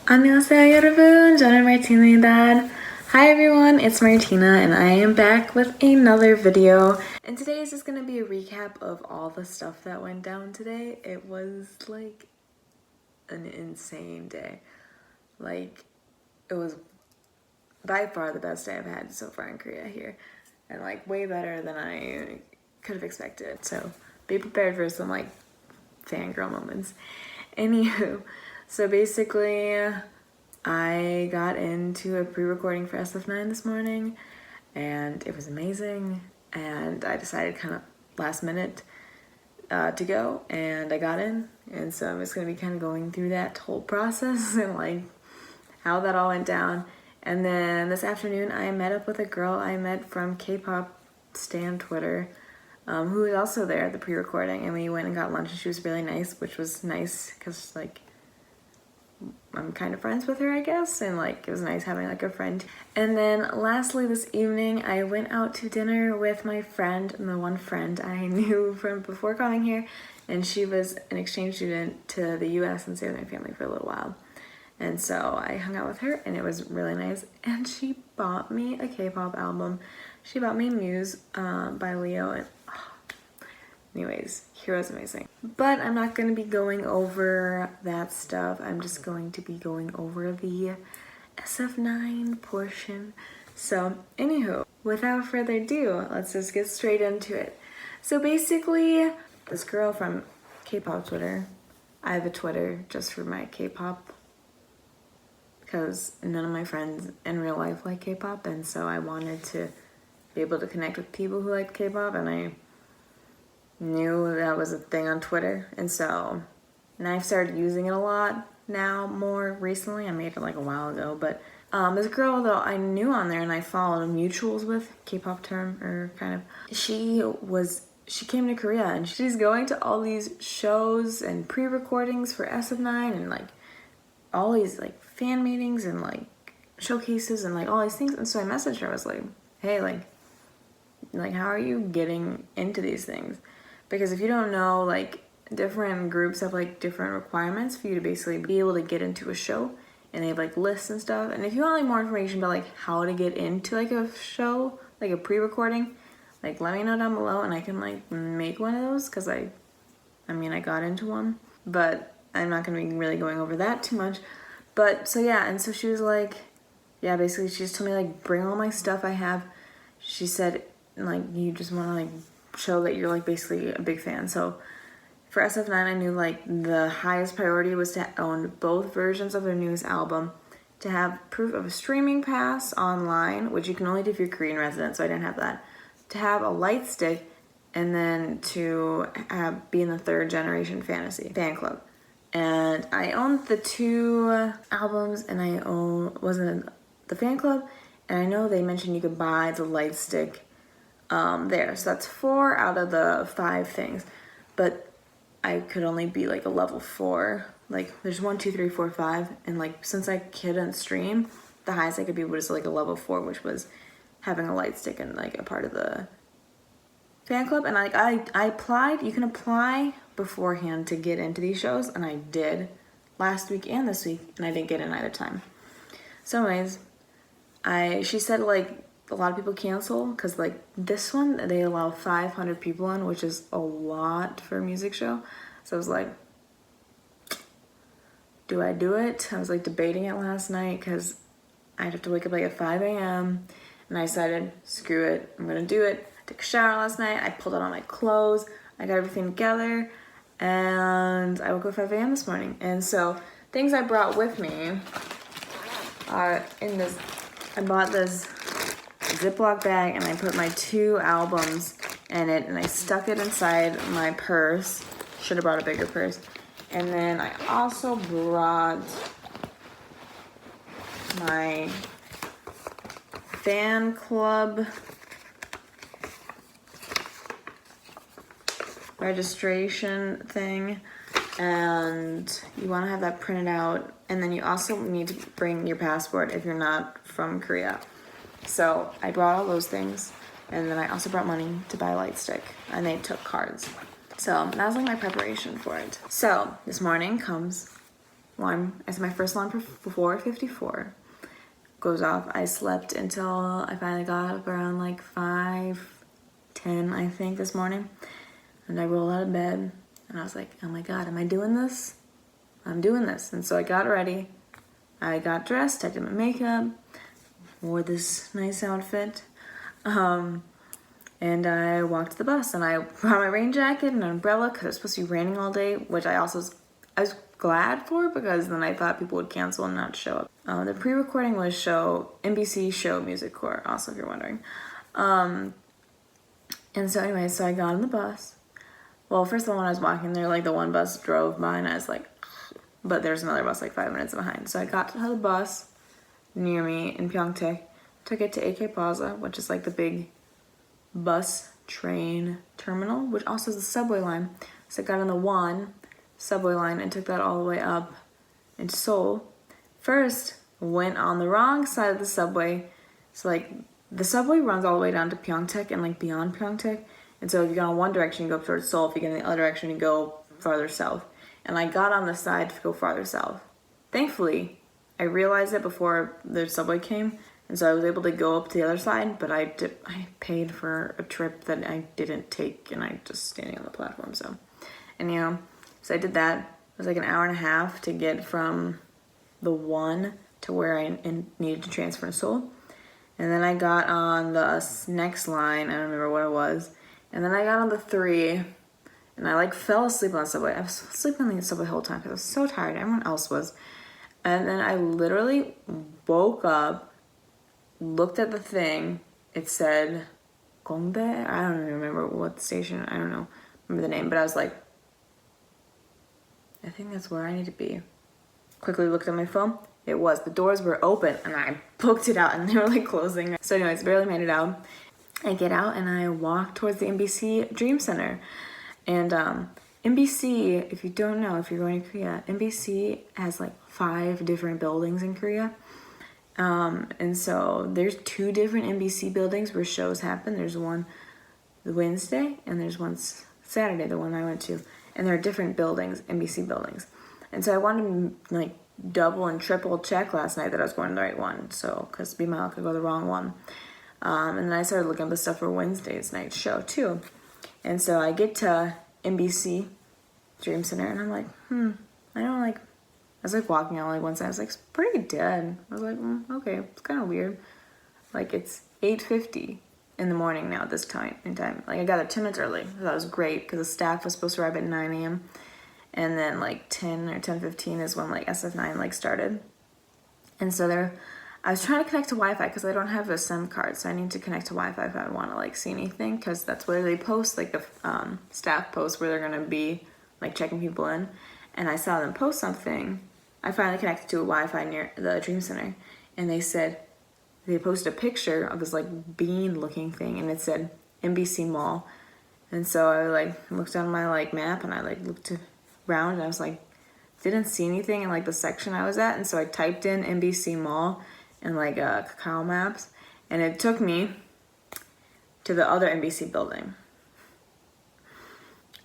안녕하세요 여러분, 저는 마르티나입니다. Hi everyone, it's Martina and I am back with another video. And today is just going to be a recap of all the stuff that went down today. It was like an insane day. Like, it was by far the best day I've had so far in Korea here. And like way better than I could have expected. So be prepared for some like fangirl moments. Anywho, so basically I got into a pre-recording for SF9 this morning and it was amazing, and I decided kind of last minute to go, and I got in, and so I'm just going to be kind of going through that whole process and like how that all went down. And then this afternoon I met up with a girl I met from K-pop Stan Twitter, who was also there at the pre-recording, and we went and got lunch, and she was really nice, which was nice because like I'm kind of friends with her, I guess, and like it was nice having like a friend. And then lastly this evening I went out to dinner with my friend, and the one friend I knew from before coming here, and she was an exchange student to the US and stayed with my family for a little while. And so I hung out with her and it was really nice, and she bought me a K-pop album. She bought me Muse by Leo, and anyways, Hero's amazing. But I'm not going to be going over that stuff. I'm just going to be going over the SF9 portion. So, anywho, without further ado, let's just get straight into it. So basically, this girl from K-pop Twitter, I have a Twitter just for my K-pop, because none of my friends in real life like K-pop, and so I wanted to be able to connect with people who like K-pop, and I knew that was a thing on Twitter, and I've started using it a lot now, more recently. I made it like a while ago, but this girl though I knew on there and I followed mutuals with, K-pop term, or kind of, she came to Korea and she's going to all these shows and pre-recordings for SF9 and like all these like fan meetings and like showcases and like all these things. And so I messaged her, I was like, hey, like how are you getting into these things? Because if you don't know, like different groups have like different requirements for you to basically be able to get into a show, and they have like lists and stuff. And if you want like more information about like how to get into like a show, like a pre-recording, like let me know down below and I can like make one of those, because I got into one, but I'm not gonna be really going over that too much. But so yeah, and so she was like, yeah, basically she just told me like bring all my stuff I have. She said like you just want to like show that you're like basically a big fan. So for SF9 I knew like the highest priority was to own both versions of their newest album, to have proof of a streaming pass online, which you can only do if you're Korean resident, so I didn't have that, to have a light stick, and then to be in the third generation fan club. And I owned the two albums, and I was in the fan club, and I know they mentioned you could buy the light stick there. So that's 4 out of the 5 things. But I could only be like a level 4. Like there's 1, 2, 3, 4, 5. And like since I couldn't stream, the highest I could be was like a level 4, which was having a light stick and like a part of the fan club. And like I applied, you can apply beforehand to get into these shows, and I did last week and this week, and I didn't get in either time. So anyways, she said like a lot of people cancel because like this one they allow 500 people in, which is a lot for a music show. So I was like, do I do it? I was like debating it last night because I'd have to wake up like at 5 a.m. and I decided, screw it, I'm gonna do it. I took a shower last night, I pulled out all my clothes, I got everything together, and I woke up at 5 a.m. this morning. And so things I brought with me are in this, I bought this Ziploc bag and I put my 2 albums in it, and I stuck it inside my purse. Should have brought a bigger purse. And then I also brought my fan club registration thing, and you want to have that printed out, and then you also need to bring your passport if you're not from Korea. So I brought all those things, and then I also brought money to buy a light stick, and they took cards. So that was like my preparation for it. So this morning comes alarm, as my first alarm for 4:54 goes off. I slept until I finally got up around like 5:10, I think, this morning. And I rolled out of bed and I was like, oh my God, am I doing this? I'm doing this. And so I got ready. I got dressed, I did my makeup, wore this nice outfit. And I walked to the bus, and I brought my rain jacket and an umbrella because it was supposed to be raining all day, which I was glad for, because then I thought people would cancel and not show up. The pre-recording was MBC Show Music Corps, also, if you're wondering. And so anyway, so I got on the bus. Well, first of all, when I was walking there, like the one bus drove by and I was like, but there's another bus like 5 minutes behind. So I got to the bus near me in Pyeongtaek, took it to AK Plaza, which is like the big bus train terminal, which also is the subway line. So I got on the one subway line and took that all the way up into Seoul. First, went on the wrong side of the subway. So like the subway runs all the way down to Pyeongtaek and like beyond Pyeongtaek. And so if you go in one direction, you go up towards Seoul. If you get in the other direction, you go farther south. And I got on the side to go farther south. Thankfully, I realized it before the subway came, and so I was able to go up to the other side, but I paid for a trip that I didn't take, and I just standing on the platform, so. And so I did that. It was like an hour and a half to get from the one to where I needed to transfer to Seoul. And then I got on the next line, I don't remember what it was, and then I got on the 3, and I like fell asleep on the subway. I was sleeping on the subway the whole time because I was so tired. Everyone else was. And then I literally woke up, looked at the thing. It said Gongdae. I don't even remember what station. I don't know. Remember the name. But I was like, I think that's where I need to be. Quickly looked at my phone. It was. The doors were open and I booked it out and they were like closing. So anyways, barely made it out. I get out and I walk towards the MBC Dream Center. And MBC, if you don't know, if you're going to Korea, MBC has like 5 different buildings in Korea. And so there's 2 different MBC buildings where shows happen. There's one Wednesday and there's one Saturday, the one I went to. And there are different buildings, MBC buildings. And so I wanted to like double and triple check last night that I was going to the right one. So, because be my luck, I could go the wrong one. And then I started looking up the stuff for Wednesday's night show too. And so I get to MBC Dream Center and I'm like, I don't like, I was like walking out like one side, I was like, it's pretty dead. I was like, okay, it's kind of weird. Like it's 8:50 in the morning now this time in time. Like I got there 10 minutes early. So that was great because the staff was supposed to arrive at 9 a.m. And then like 10 or 10:15 is when like SF9 like started. And so I was trying to connect to Wi-Fi because I don't have a SIM card, so I need to connect to Wi-Fi if I want to like see anything, because that's where they post like the staff post where they're gonna be like checking people in. And I saw them post something. I finally connected to a Wi-Fi near the Dream Center, and they posted a picture of this like bean-looking thing, and it said MBC Mall. And so I like looked on my like map and I like looked around and I was like, didn't see anything in like the section I was at, and so I typed in MBC Mall and like Kakao Maps, and it took me to the other MBC building.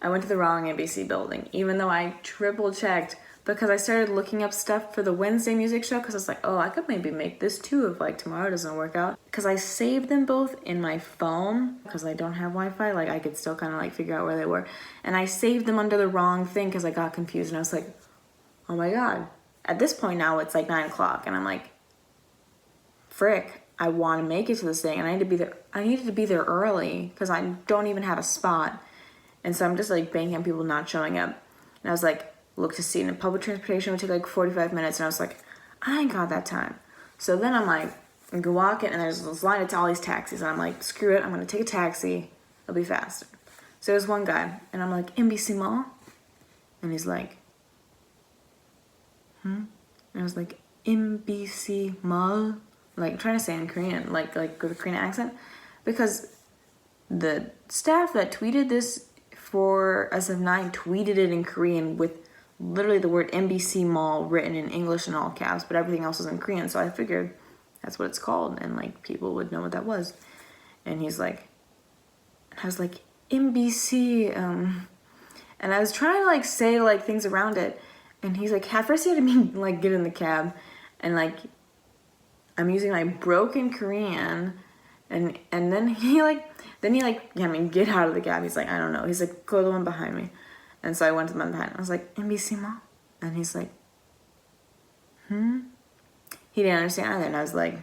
I went to the wrong MBC building, even though I triple checked, because I started looking up stuff for the Wednesday music show, because I was like, oh, I could maybe make this too if like tomorrow doesn't work out. Because I saved them both in my phone, because I don't have Wi-Fi, like I could still kind of like figure out where they were. And I saved them under the wrong thing because I got confused and I was like, oh my God. At this point now it's like 9 o'clock and I'm like, frick, I want to make it to this thing and I needed to be there early because I don't even have a spot. And so I'm just like banking on people not showing up. And I was like, look to see, and public transportation would take like 45 minutes. And I was like, I ain't got that time. So then I'm like, I'm gonna walk in and there's this line of all these taxis. And I'm like, screw it, I'm gonna take a taxi. It'll be faster. So there's one guy and I'm like, MBC Mall? And he's like, And I was like, MBC Mall? Like trying to say in Korean, like with a Korean accent, because the staff that tweeted this for SF9 tweeted it in Korean with literally the word MBC Mall written in English in all caps, but everything else was in Korean. So I figured that's what it's called, and like people would know what that was. And he's like, I was like, MBC, and I was trying to like say like things around it, And he's like, at first he had to me like get in the cab, and like I'm using my broken Korean, and then he had me get out of the cab. He's like, I don't know. He's like, go to the one behind me. And so I went to the one behind. I was like, MBC Mall? And he's like, He didn't understand either. And I was like,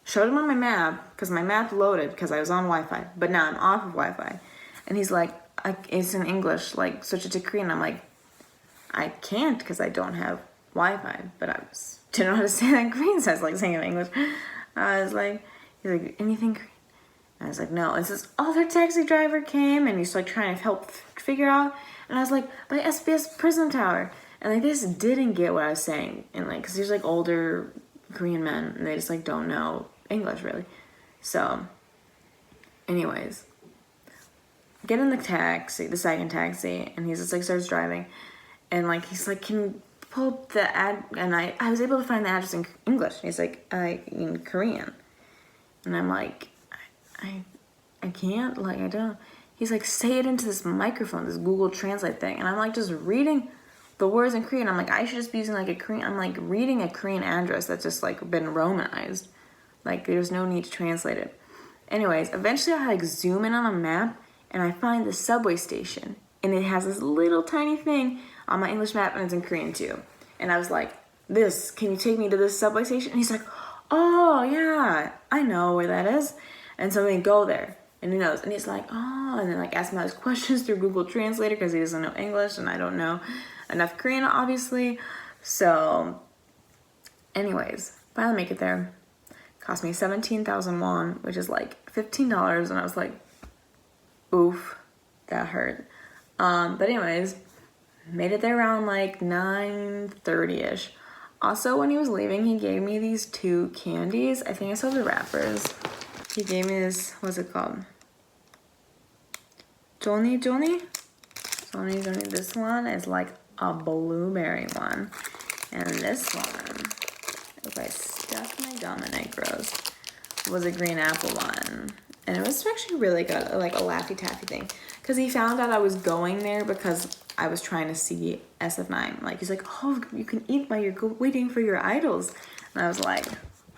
showed him on my map, because my map loaded because I was on Wi-Fi, but now I'm off of Wi-Fi. And he's like, it's in English, like switch it to Korean. I'm like, I can't because I don't have Wi-Fi, but didn't know how to say that in Korean, so I was like saying it in English. I was like, he's like, anything Korean? And I was like, no. And this other taxi driver came, and he's like trying to help figure out. And I was like, by SBS Prism Tower. And like, they just didn't get what I was saying. And like, because there's like older Korean men, and they just like don't know English really. So, anyways, get in the taxi, the second taxi, and he's just like starts driving. And like, he's like, can you pull up the ad? And I was able to find the address in English. He's like, in Korean. And I'm like, I can't, like, I don't. He's like, say it into this microphone, this Google Translate thing. And I'm like, just reading the words in Korean. I'm like, I should just be using like a Korean, I'm like reading a Korean address that's just like been Romanized. Like, there's no need to translate it. Anyways, eventually I like zoom in on a map, and I find the subway station. And it has this little tiny thing on my English map, and it's in Korean too. And I was like, can you take me to this subway station? And he's like, oh yeah, I know where that is. And so we go there, and he knows. And he's like, oh, and then like asking all these questions through Google Translator because he doesn't know English, and I don't know enough Korean, obviously. So, anyways, finally make it there. Cost me 17,000 won, which is like $15, and I was like, oof, that hurt. But anyways, made it there around like 9:30ish. Also, when he was leaving, he gave me these 2 candies. I think I saw the wrappers. He gave me this, what's it called? Johnny. This one is like a blueberry one. And this one, if I stuck my gum and it grows, was a green apple one. And it was actually really good, like a Laffy Taffy thing. Because he found out I was going there because I was trying to see SF9. Like, he's like, oh, you can eat while you're waiting for your idols. And I was like,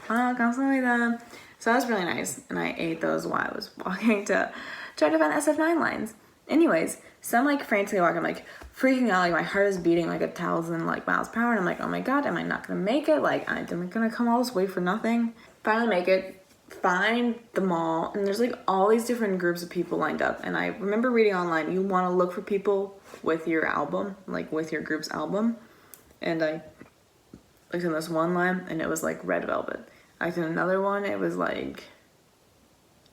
oh, 감사합니다. So that was really nice. And I ate those while I was walking to try to find SF9 lines. Anyways, so I'm like frantically walking, I'm like freaking out, like my heart is beating like 1,000 like miles per hour. And I'm like, oh my God, am I not gonna make it? Like, am I gonna come all this way for nothing? Finally make it. Find the mall, and there's like all these different groups of people lined up. And I remember reading online, you want to look for people with your album, like with your group's album. And I looked in this one line, and it was like Red Velvet. I looked in another one, it was like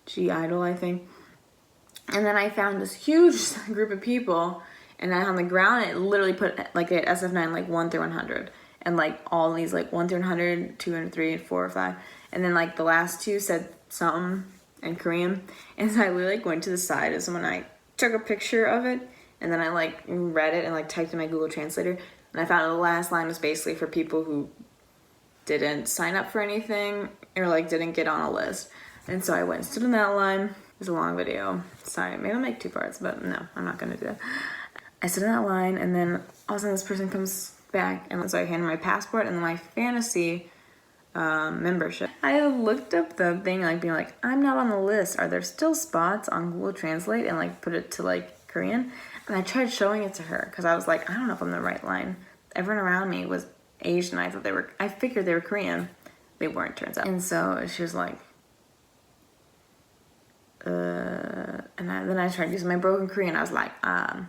G-Idol, I think. And then I found this huge group of people, and then on the ground it literally put like at SF9 like 1 through 100, and like all these like 1 through 100, 2 and 3, 4 or 5. And then like the last 2 said something in Korean. And so I literally like went to the side of someone, I took a picture of it, and then I like read it and like typed in my Google Translator. And I found the last line was basically for people who didn't sign up for anything or like didn't get on a list. And so I went and stood in that line. It's a long video. Sorry, maybe I'll make 2 parts, but no, I'm not gonna do that. I stood in that line, and then all of a sudden this person comes back, and so I handed my passport and then my fantasy membership. I looked up the thing, like being like, I'm not on the list. Are there still spots on Google Translate? And like put it to like Korean. And I tried showing it to her because I was like, I don't know if I'm the right line. Everyone around me was Asian. I figured they were Korean. They weren't, turns out. And so she was like, and then I tried using my broken Korean. I was like, 500명,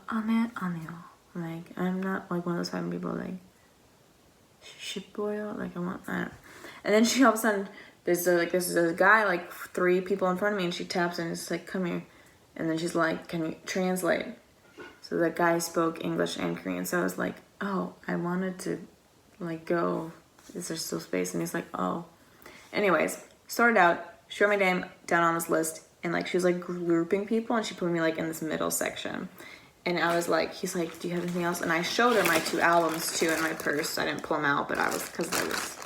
아니요. Like, I'm not like one of those 5 people, like, 쉽고요, like, I don't. And then she all of a sudden, this is a guy, like 3 people in front of me, and she taps and it's like, come here. And then she's like, can you translate? So the guy spoke English and Korean, so I was like, oh, I wanted to, like, go. Is there still space? And he's like, oh. Anyways, sorted out, she wrote my name down on this list, and like she was like grouping people, and she put me like in this middle section. And I was like, he's like, do you have anything else? And I showed her my 2 albums too in my purse. I didn't pull them out, but because I was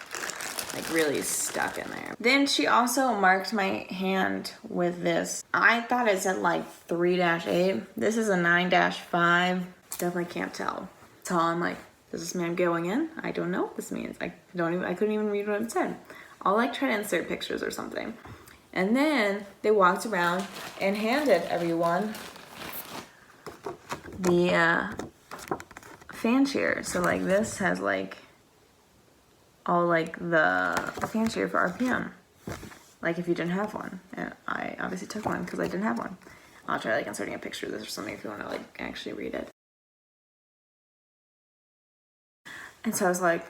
like really stuck in there. Then she also marked my hand with this. I thought it said like 3-8. This is a 9-5. Definitely can't tell. So I'm like, is this man going in? I don't know what this means. I couldn't even read what it said. I'll like try to insert pictures or something. And then they walked around and handed everyone the fan cheer. So like this has like all like the fan cheer for RPM. Like if you didn't have one. And I obviously took one because I didn't have one. I'll try like inserting a picture of this or something if you want to like actually read it. And so I was like,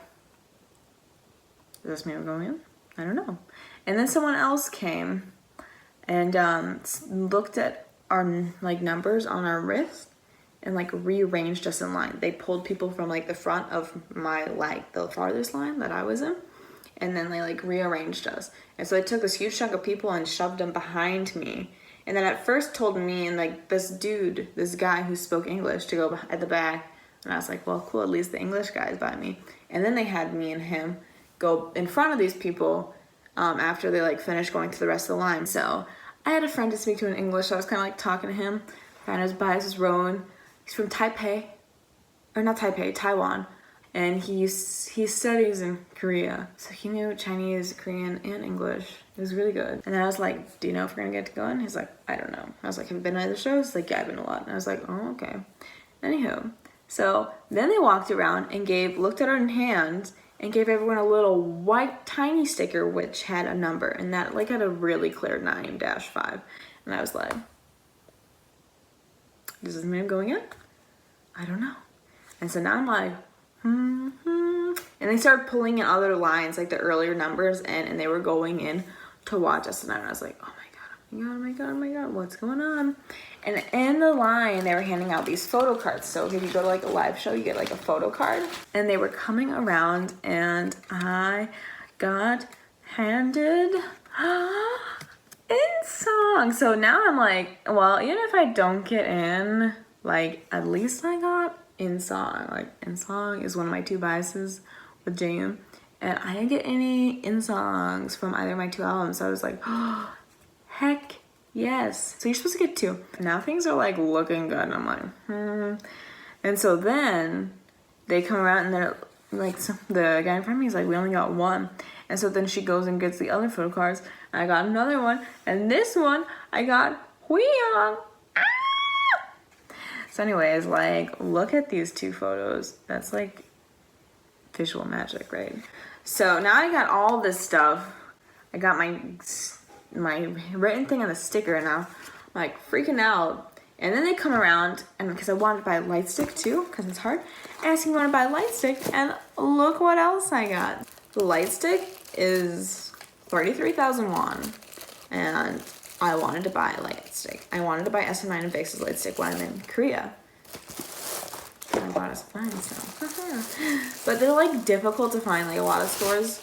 is this me going in? I don't know. And then someone else came and looked at our like numbers on our wrist and like rearranged us in line. They pulled people from like the front of my like the farthest line that I was in, and then they like rearranged us. And so they took this huge chunk of people and shoved them behind me. And then at first told me and like this guy who spoke English to go at the back. And I was like, well, cool, at least the English guy is by me. And then they had me and him go in front of these people after they like finished going through the rest of the line. So I had a friend to speak to in English, so I was kind of like talking to him. Friend was by us, Rowan. He's from Taiwan. And he studies in Korea. So he knew Chinese, Korean, and English. It was really good. And then I was like, do you know if we're gonna get to go in? He's like, I don't know. I was like, have you been to other shows? He's like, yeah, I've been a lot. And I was like, oh, okay. Anywho. So then they walked around and looked at our hands and gave everyone a little white tiny sticker which had a number, and that like had a really clear 9-5. And I was like, does this mean I'm going in? I don't know. And so now I'm like, And they started pulling in other lines, like the earlier numbers, and they were going in to watch us. And I was like, oh my god, what's going on? And in the line, they were handing out these photo cards. So if you go to like a live show, you get like a photo card. And they were coming around, and I got handed in song. So now I'm like, well, even if I don't get in, like at least I got in song. Like in song is one of my 2 biases with JM. And I didn't get any in songs from either of my 2 albums. So I was like, oh, heck yes. So you're supposed to get 2. Now things are like looking good. And I'm like, And so then they come around and they're like, the guy in front of me is like, we only got 1. And so then she goes and gets the other photo cards. And I got another one. And this one, I got Huiyang. So anyways, like, look at these 2 photos. That's like visual magic, right? So now I got all this stuff. I got my written thing on the sticker, and now I'm like freaking out. And then they come around, and because I wanted to buy a light stick too, because it's hard, asking me to buy a light stick, and look what else I got. The light stick is 33,000 won, and I wanted to buy a light stick. I wanted to buy SF9 and Faces light stick when I'm in Korea. And I bought SF9, so. But they're like difficult to find. Like a lot of stores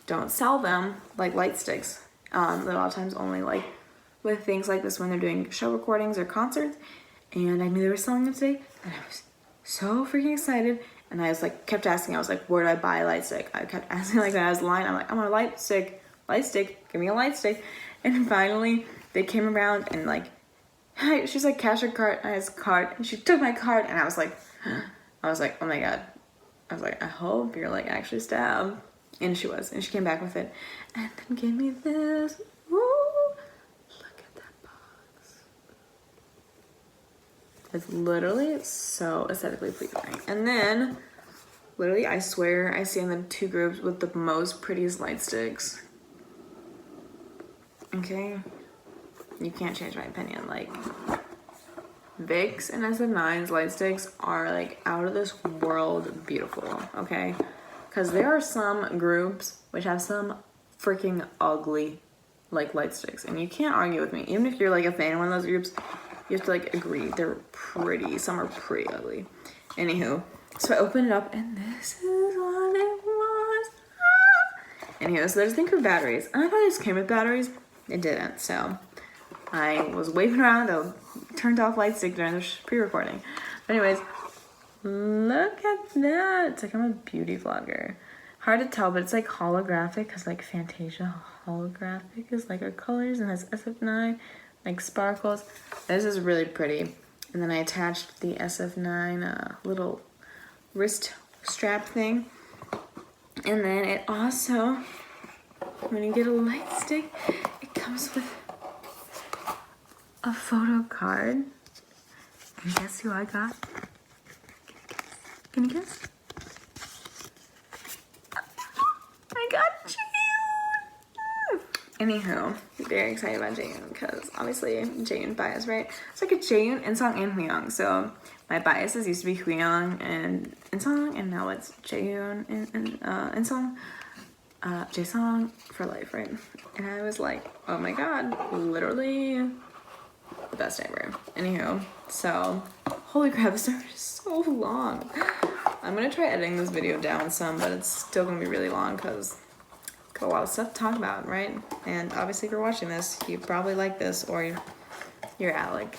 don't sell them like light sticks. They're a lot of times only like with things like this when they're doing show recordings or concerts. And I knew they were selling them today, and I was so freaking excited. And I was like, kept asking. I was like, where do I buy a light stick? I kept asking like when I was in line. I'm like, I want a light stick, give me a light stick. And finally, they came around and like, hi, she's like, cash your card. I has a card, and she took my card, and I was like, oh my god. I was like, I hope you're like actually stabbed. And she was, and she came back with it, and then gave me this. Woo! Look at that box. It's literally so aesthetically pleasing. And then, literally, I swear, I see in the 2 groups with the most prettiest light sticks. Okay, you can't change my opinion. Like, Vicks and SF9's light sticks are like out of this world beautiful, okay? Because there are some groups which have some freaking ugly like light sticks, and you can't argue with me. Even if you're like a fan of one of those groups, you have to like agree they're pretty. Some are pretty ugly. Anywho, so I opened it up, and this is what it was. Anywho, so there's a thing for batteries. And I thought this came with batteries. It didn't, so I was waving around a turned off light stick during the pre-recording. But anyways, look at that. It's like I'm a beauty vlogger. Hard to tell, but it's like holographic, because like Fantasia holographic is like our colors, and has SF9 like sparkles. This is really pretty. And then I attached the SF9 little wrist strap thing. And then it also, when you get a light stick, it comes with a photo card. And guess who I got? Can you guess? I got Jaeyoon! Anywho, very excited about Jaeyoon because obviously Jaeyoon bias, right? It's like a Jaeyoon, Insong, and Hyoung. So my biases used to be Hyoung and Insong, and now it's Jaeyoon and Insong. Jaesong for life, right? And I was like, oh my god, literally the best ever. Anywho, so holy crap, this is so long. I'm gonna try editing this video down some, but it's still gonna be really long because got a lot of stuff to talk about, right? And obviously if you're watching this, you probably like this, or you're Alec.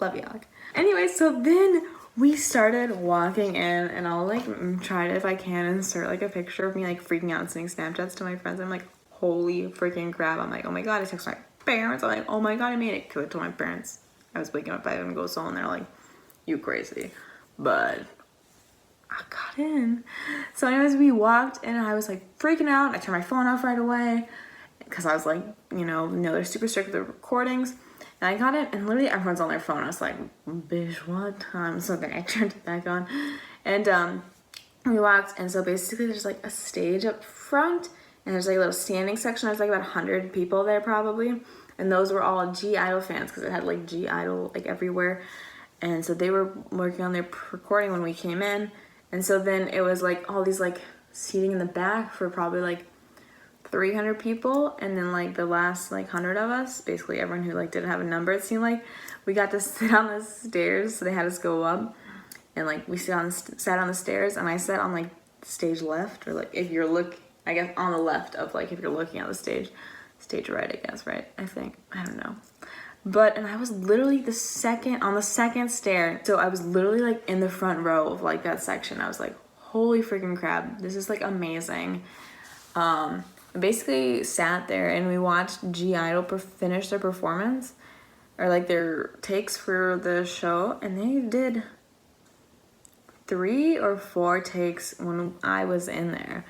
Love you, Alec. Anyway, so then we started walking in, and I'll like try to, if I can, insert like a picture of me like freaking out and sending Snapchats to my friends. I'm like, holy freaking crap. I'm like, oh my god, I text my parents. I'm like, oh my god, I made it. Cause I told my parents I was waking up at 5 and go so, and they're like, you crazy. But I got in. So anyways, we walked and I was like freaking out. I turned my phone off right away because I was like, you know, they're super strict with the recordings. And I got it, and literally everyone's on their phone. I was like, bitch, what time? So then I turned it back on. And we walked, and so basically there's like a stage up front, and there's like a little standing section. There's like about 100 people there probably. And those were all G-Idol fans because it had like G-Idol like everywhere. And so they were working on their recording when we came in. And so then it was like all these like seating in the back for probably like 300 people, and then like the last like 100 of us, basically everyone who like didn't have a number, it seemed like, we got to sit on the stairs. So they had us go up, and like we sat on the stairs, and I sat on like stage left, or like if you're I guess on the left of like if you're looking at the stage right, I guess, right? I think, I don't know. But, and I was literally on the second stair. So I was literally like in the front row of like that section. I was like, holy freaking crap, this is like amazing. Basically sat there and we watched G-Idol finish their performance, or like their takes for the show, and they did 3 or 4 takes when I was in there,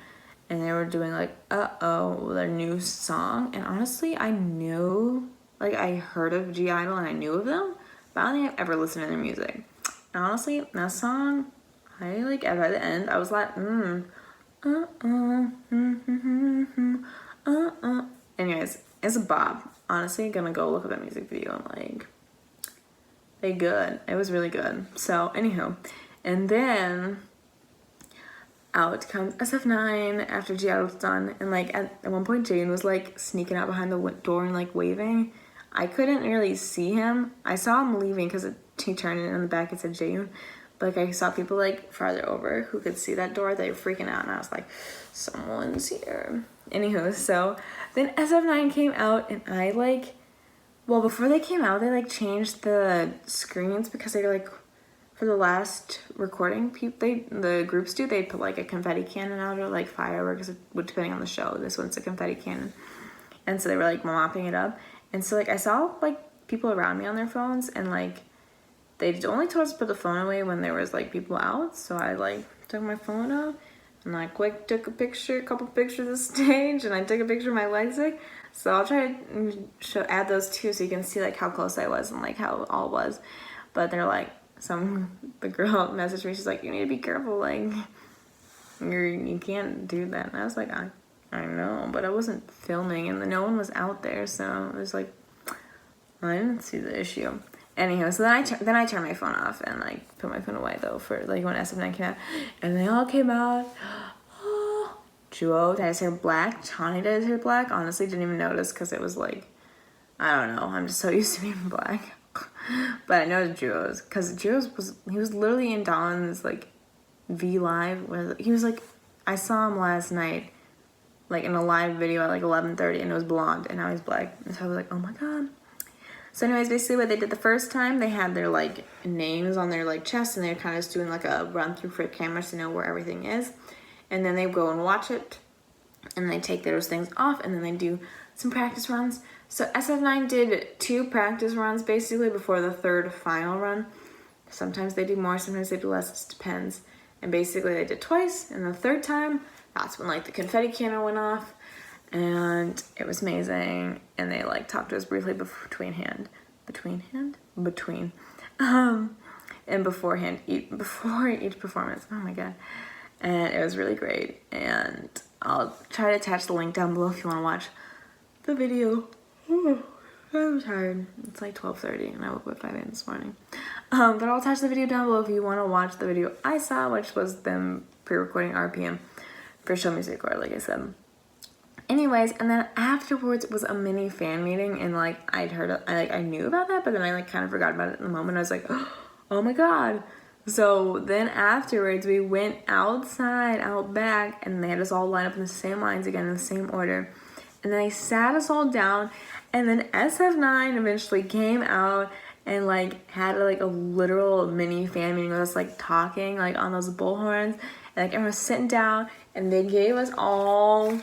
and they were doing like their new song. And honestly, I knew, like, I heard of G-Idol and I knew of them, but I don't think I've ever listened to their music. And honestly, that song, I like, by the end I was like, anyways, it's a bop. Honestly, gonna go look at that music video, and like, they good. It was really good. So anywho, and then out comes SF9 after G-Idol was done, and like at one point Jane was like sneaking out behind the door and like waving. I couldn't really see him. I saw him leaving because he turned it in the back, it said Jaeyoon. But like I saw people like farther over who could see that door. They were freaking out, and I was like, someone's here. Anywho, so then SF9 came out, and I like, well, before they came out, they like changed the screens because they like, for the last recording, the groups they put like a confetti cannon out, or like fireworks, depending on the show. This one's a confetti cannon. And so they were like mopping it up. And so like I saw like people around me on their phones, and like they only told us to put the phone away when there was like people out. So I like took my phone out and I took a couple pictures of the stage, and I took a picture of my light stick. So I'll try to add those too, so you can see like how close I was and like how it all was. But they're like, the girl messaged me, she's like, you need to be careful, like you can't do that. And I was like, I know, but I wasn't filming, and no one was out there, so it was like, I didn't see the issue. Anyhow, so then I turned my phone off and like put my phone away though for like when SF9 came out, and they all came out. Jewel dyed his hair black. Chani dyed his hair black. Honestly, didn't even notice because it was like, I don't know. I'm just so used to being black. But I know Jewel's because he was literally in Dawn's like V Live. Where he was like, I saw him last night, like in a live video at like 11:30, and it was blonde, and now he's black. And so I was like, oh my god. So anyways, basically what they did the first time, they had their like names on their like chest, and they're kind of just doing like a run through for cameras to know where everything is. And then they go and watch it, and they take those things off, and then they do some practice runs. So SF9 did 2 practice runs basically before the 3rd final run. Sometimes they do more, sometimes they do less, it depends. And basically they did twice, and the third time, that's when like the confetti cannon went off, and it was amazing. And they like talked to us briefly and before each performance. Oh my god. And it was really great. And I'll try to attach the link down below if you want to watch the video. I'm tired. It's like 12:30 and I woke up at 5 a.m. this morning. But I'll attach the video down below if you want to watch the video I saw, which was them pre-recording RPM for Show Me Record, like I said. Anyways, and then afterwards was a mini fan meeting, and like I knew about that, but then I like kind of forgot about it in the moment. I was like, oh my god. So then afterwards we went outside, out back, and they had us all line up in the same lines again in the same order. And then they sat us all down, and then SF9 eventually came out and like had like a literal mini fan meeting with us, like talking like on those bullhorns, and like everyone was sitting down, and they gave us all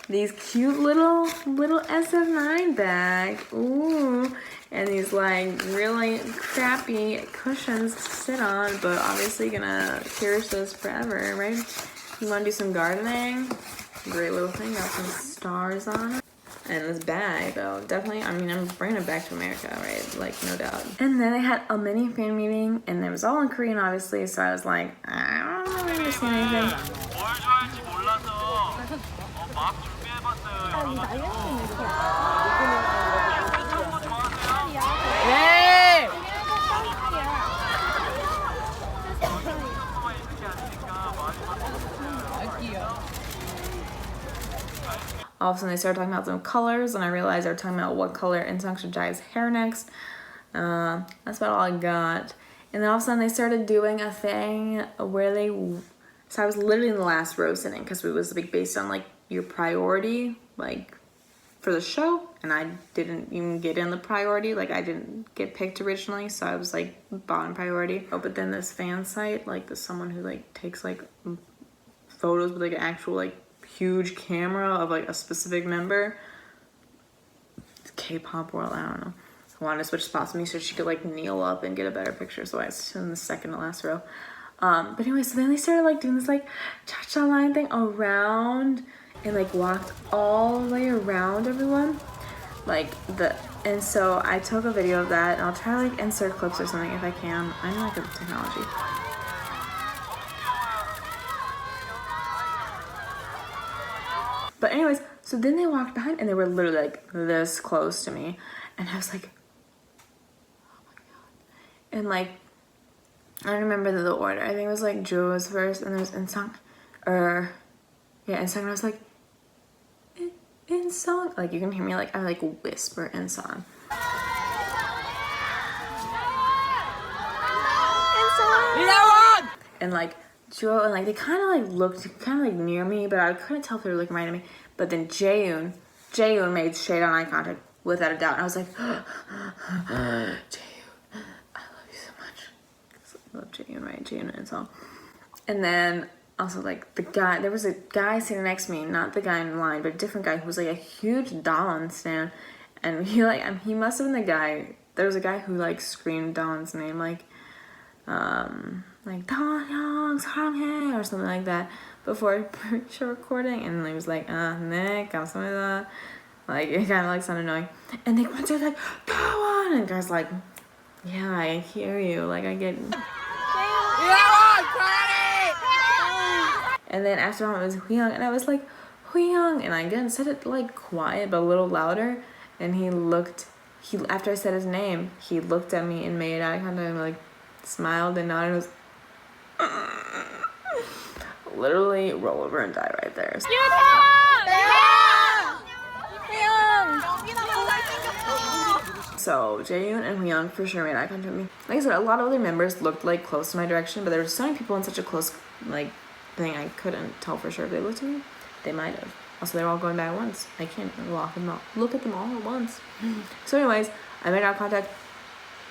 these cute little SF9 bags. Ooh. And these like really crappy cushions to sit on, but obviously gonna cherish those forever, right? You wanna do some gardening? Great little thing, got some stars on it. And this bag though, definitely, I mean, I'm bringing it back to America, right? Like, no doubt. And then I had a mini fan meeting, and it was all in Korean, obviously, so I was like, I don't really understand anything. All of a sudden they started talking about some colors, and I realized they were talking about what color Insung should dye his hair next. That's about all I got. And then all of a sudden they started doing a thing where so I was literally in the last row sitting, because it was like based on like your priority, like for the show, and I didn't even get in the priority, like I didn't get picked originally, so I was like bottom priority. Oh, but then this fan site, like there's someone who like takes like photos with like an actual like huge camera of like a specific member. It's K-pop world, I don't know. I wanted to switch spots with me so she could like kneel up and get a better picture, so I was in the second to last row. But anyway, so then they started like doing this like cha-cha line thing around, and like walked all the way around everyone, and so I took a video of that, and I'll try to like insert clips or something if I can. I'm not good at technology. But anyways, so then they walked behind, and they were literally like this close to me, and I was like, oh my god. And like, I don't remember the order. I think it was like Jewel was first, and there was Insung, Insung, and I was like, Insung, like you can hear me like I like whisper Insung. And like Jewel, and like they kind of like looked kind of like near me, but I couldn't tell if they were looking right at me. But then Jaeyoon made straight on eye contact without a doubt, and I was like, Jaeyoon, I love you so much. I love Jaeyoon, right? Jaeyoon and Insung. And then also like there was a guy sitting next to me, not the guy in line, but a different guy who was like a huge Dawn stan, and he must have been the guy. There was a guy who like screamed Dawn's name like Dawn 사랑해 or something like that before show recording, and he was like 네 감사합니다, like it kind of like sounded annoying. And they went to like Dawn, and guys like, yeah, I hear you, like I get. And then after all, it was Huyoung, and I was like, Huyoung, and I again said it like quiet but a little louder, and after I said his name, he looked at me and made eye contact and like smiled and nodded, and was literally roll over and die right there. So Jaeyoon and Huyoung for sure made eye contact with me. Like I said, a lot of other members looked like close to my direction, but there were so many people in such a close like thing, I couldn't tell for sure if they looked at me. They might have. Also, they're all going back at once. I can't look at them all at once. So anyways, I made eye contact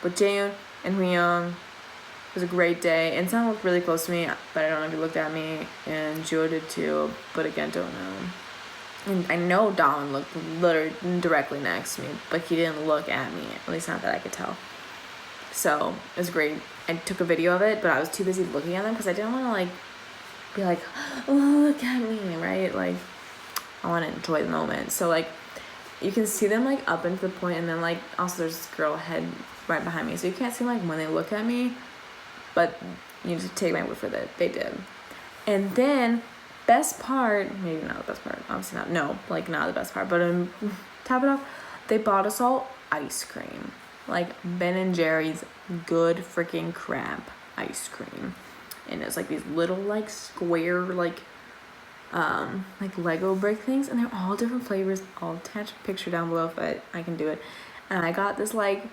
with Jaeyoon and Huyoung. It was a great day, and someone looked really close to me, but I don't know if he looked at me, and Joe did too, but again, don't know. And I know Dawn looked literally directly next to me, but he didn't look at me, at least not that I could tell. So it was great. I took a video of it, but I was too busy looking at them because I didn't want to like be like, oh, look at me, right? Like, I want to enjoy the moment. So like, you can see them like up into the point, and then like also there's this girl head right behind me, so you can't see like when they look at me, but you just take my word for that they did. And then best part, maybe not the best part, obviously not, no, like not the best part, but top it off, they bought us all ice cream, like Ben and Jerry's good freaking crap ice cream, and it's like these little like square like Lego brick things, and they're all different flavors. I'll attach a picture down below if I can do it. And I got this like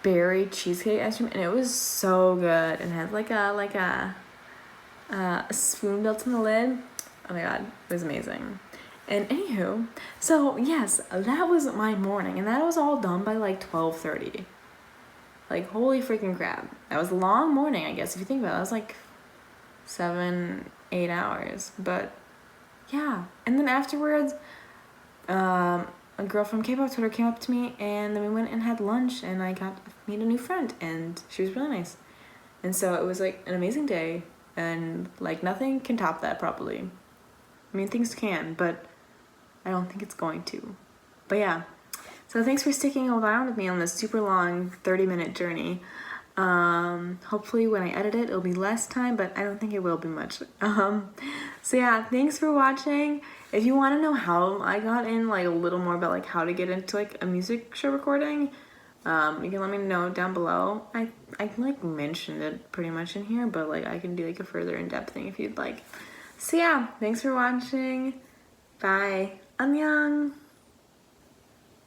berry cheesecake ice cream, and it was so good, and it had like a spoon built in the lid. Oh my god, it was amazing. And anywho, so yes, that was my morning, and that was all done by like 12:30. Like, holy freaking crap, that was a long morning, I guess, if you think about it. That was like 7-8 hours, but yeah. And then afterwards, a girl from K-pop Twitter came up to me, and then we went and had lunch, and I got to meet a new friend, and she was really nice. And so it was like an amazing day, and like nothing can top that probably. I mean, things can, but I don't think it's going to. But yeah, so thanks for sticking around with me on this super long 30-minute journey. Hopefully when I edit it, it'll be less time, but I don't think it will be much. So yeah, thanks for watching. If you want to know how I got in, like a little more about like how to get into like a music show recording, you can let me know down below. I like mentioned it pretty much in here, but like I can do like a further in-depth thing if you'd like. So yeah, thanks for watching. Bye. Annyeong.